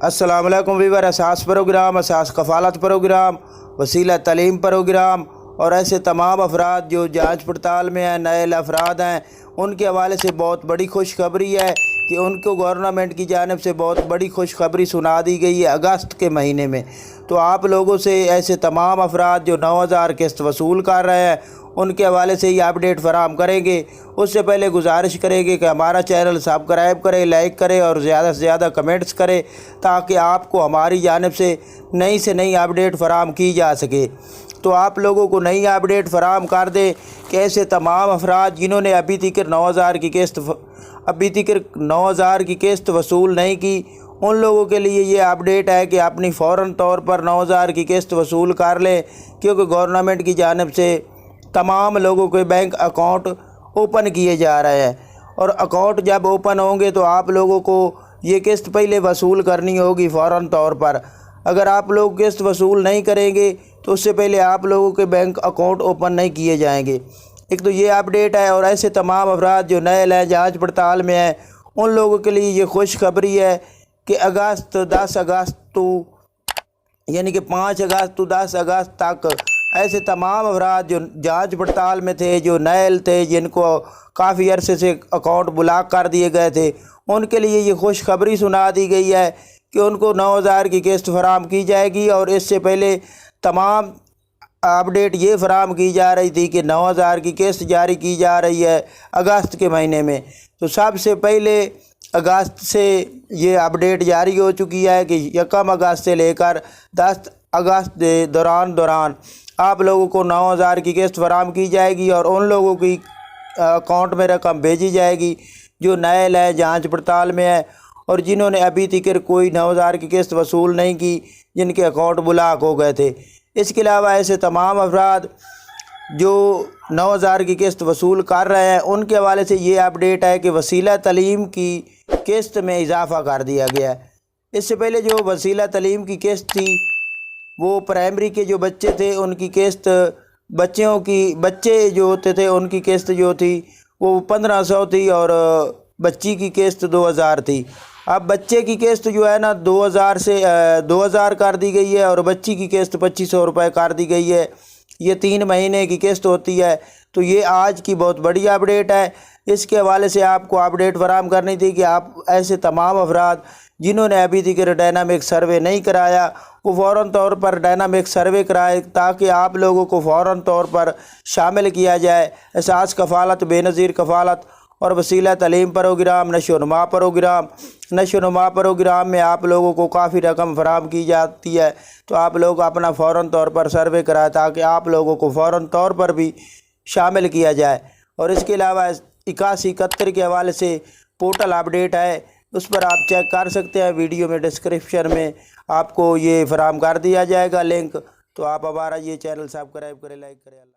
السلام علیکم ویور، اساس پروگرام، اساس کفالت پروگرام، وسیلہ تعلیم پروگرام اور ایسے تمام افراد جو جانچ پڑتال میں ہیں، نئے افراد ہیں، ان کے حوالے سے بہت بڑی خوشخبری ہے کہ ان کو گورنمنٹ کی جانب سے بہت بڑی خوشخبری سنا دی گئی ہے اگست کے مہینے میں۔ تو آپ لوگوں سے ایسے تمام افراد جو 9,000 قسط وصول کر رہے ہیں ان کے حوالے سے یہ اپڈیٹ فراہم کریں گے۔ اس سے پہلے گزارش کریں گے کہ ہمارا چینل سبسکرائب کرے، لائک کرے اور زیادہ سے زیادہ کمنٹس کرے تاکہ آپ کو ہماری جانب سے نئی اپڈیٹ فراہم کی جا سکے۔ تو آپ لوگوں کو نئی اپڈیٹ فراہم کر دیں کہ ایسے تمام افراد جنہوں نے ابھی تک 9,000 کی قسط وصول نہیں کی، ان لوگوں کے لیے یہ اپڈیٹ ہے کہ اپنی فوراً طور پر 9,000 کی قسط وصول کر لیں، کیونکہ گورنمنٹ کی جانب سے تمام لوگوں کے بینک اکاؤنٹ اوپن کیے جا رہے ہیں، اور اکاؤنٹ جب اوپن ہوں گے تو آپ لوگوں کو یہ قسط پہلے وصول کرنی ہوگی فوراً طور پر۔ اگر آپ لوگ قسط وصول نہیں کریں گے تو اس سے پہلے آپ لوگوں کے بینک اکاؤنٹ اوپن نہیں کیے جائیں گے۔ ایک تو یہ اپڈیٹ ہے، اور ایسے تمام افراد جو نئے جانچ پڑتال میں ہیں ان لوگوں کے لیے یہ خوشخبری ہے کہ 10 اگست تو یعنی کہ 5 اگست تو 10 اگست تک ایسے تمام افراد جو جانچ پڑتال میں تھے، جو نئے تھے، جن کو کافی عرصے سے اکاؤنٹ بلاک کر دیے گئے تھے، ان کے لیے یہ خوشخبری سنا دی گئی ہے کہ ان کو 9,000 کی قسط فراہم کی جائے گی۔ اور اس سے پہلے تمام اپڈیٹ یہ فراہم کی جا رہی تھی کہ 9,000 کی قسط جاری کی جا رہی ہے اگست کے مہینے میں۔ تو سب سے پہلے اگست سے یہ اپڈیٹ جاری ہو چکی ہے کہ 1 اگست سے لے کر 10 اگست دوران آپ لوگوں کو 9,000 کی قسط فراہم کی جائے گی، اور ان لوگوں کی اکاؤنٹ میں رقم بھیجی جائے گی جو نئے جانچ پڑتال میں ہے اور جنہوں نے ابھی تک کوئی 9,000 کی قسط وصول نہیں کی، جن کے اکاؤنٹ بلاک ہو گئے تھے۔ اس کے علاوہ ایسے تمام افراد جو 9,000 کی قسط وصول کر رہے ہیں ان کے حوالے سے یہ اپڈیٹ ہے کہ وسیلہ تعلیم کی قسط میں اضافہ کر دیا گیا ہے۔ اس سے پہلے جو وسیلہ تعلیم کی قسط تھی وہ پرائمری کے جو بچے تھے ان کی قسط، بچے جو ہوتے تھے ان کی قسط جو تھی وہ 1,500 تھی، اور بچی کی قسط 2,000 تھی۔ اب بچے کی قسط جو ہے نا 2,000 کر دی گئی ہے، اور بچی کی قسط 2,500 روپے کر دی گئی ہے۔ یہ 3 مہینے کی قسط ہوتی ہے۔ تو یہ آج کی بہت بڑی اپڈیٹ ہے۔ اس کے حوالے سے آپ کو اپڈیٹ فراہم کرنی تھی کہ آپ ایسے تمام افراد جنہوں نے ابھی تک ڈائنامک سروے نہیں کرایا وہ فوراً طور پر ڈائنامک سروے کرائے تاکہ آپ لوگوں کو فوراً طور پر شامل کیا جائے۔ اساس کفالت، بے نظیر کفالت اور وسیلہ تعلیم پروگرام، نشو و نما پروگرام میں آپ لوگوں کو کافی رقم فراہم کی جاتی ہے۔ تو آپ لوگ اپنا فوراً طور پر سروے کرائیں تاکہ آپ لوگوں کو فوراً طور پر بھی شامل کیا جائے۔ اور اس کے علاوہ 8171 کے حوالے سے پورٹل اپڈیٹ ہے، اس پر آپ چیک کر سکتے ہیں۔ ویڈیو میں ڈسکرپشن میں آپ کو یہ فراہم کر دیا جائے گا لنک، تو آپ ہمارا یہ چینل سبسکرائب کریں، لائک کریں۔